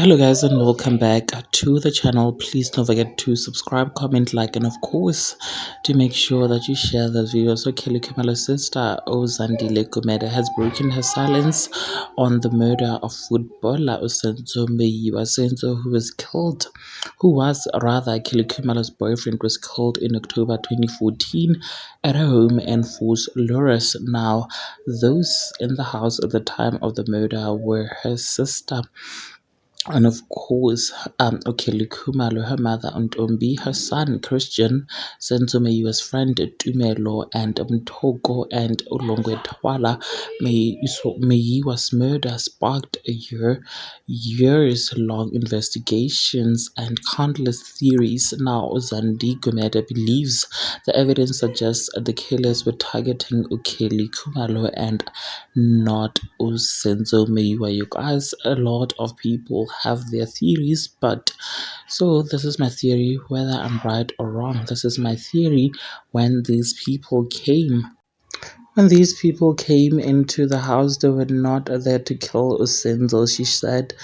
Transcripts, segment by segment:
Hello guys and welcome back to the channel. Please don't forget to subscribe, comment, like, and of course to make sure that you share this video. So Kelly Khumalo's sister Uzandile Gumede has broken her silence on the murder of footballer Usenzo Meyiwa Senzo, who was Kelly Khumalo's boyfriend, was killed in October 2014 at her home in Fort Lawrence. Now, those in the house at the time of the murder were her sister, and of course, Kelly Khumalo, her mother Ntombi, her son Christian, Senzo Meyiwa's friend Tumelo, and Mtoko and Ulongwe Twala. Meyiwa's murder sparked years-long investigations and countless theories. Now, Zandi Gumede believes the evidence suggests the killers were targeting Kelly Khumalo and not Senzo Meyiwa. You guys, a lot of people have their theories, but so this is my theory, whether I'm right or wrong. This is my theory. When these people came into the house, they were not there to kill Usenzo. She said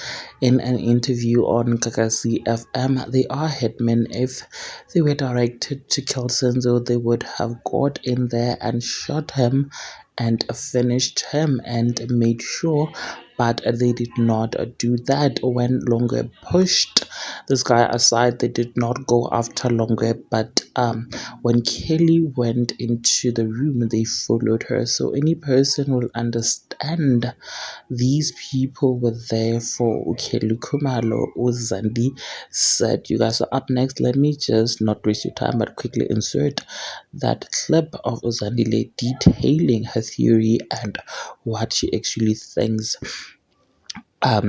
in an interview on Kakasi FM, they are hitmen. If they were directed to kill Senzo, they would have got in there and shot him and finished him and made sure, but they did not do that. When Longwe pushed this guy aside, they did not go after Longwe, but when Kelly went into the room, they followed her. So any person will understand these people were there for Kelly Khumalo. Uzandi said. You guys are up next. Let me just not waste your time, but quickly insert that clip of Uzandile detailing her theory and what she actually thinks the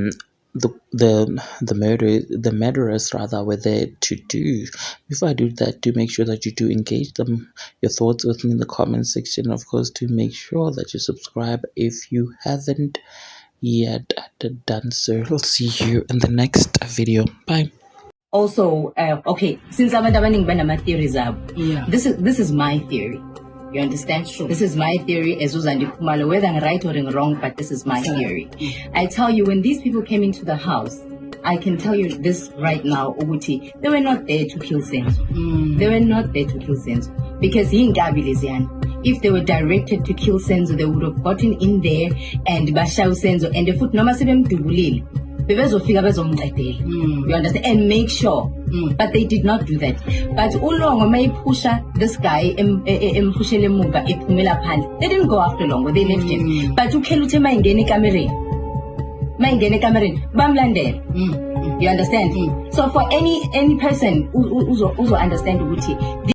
murderers rather were there to do. Before I do that, do make sure that you do engage your thoughts with me in the comment section. Of course, to make sure that you subscribe if you haven't yet done so. I'll see you in the next video. Bye. Also, okay, since I'm a theories, this is my theory. You understand? Sure. This is my theory as Uzandi Khumalo, whether I'm right or wrong, but this is my theory. I tell you, when these people came into the house, I can tell you this right now, Uguti, they were not there to kill Senzo. They were not there to kill Senzo. Because if they were directed to kill Senzo, they would have gotten in there and Bashau Senzo and the foot number 7 to Bulil. You understand? And make sure. But they did not do that. But Ulongo may push this guy they didn't go after Longo, they left him. But Ukelute Mangene Cameron, Bamlander. You understand? So for any person who understand Uguti,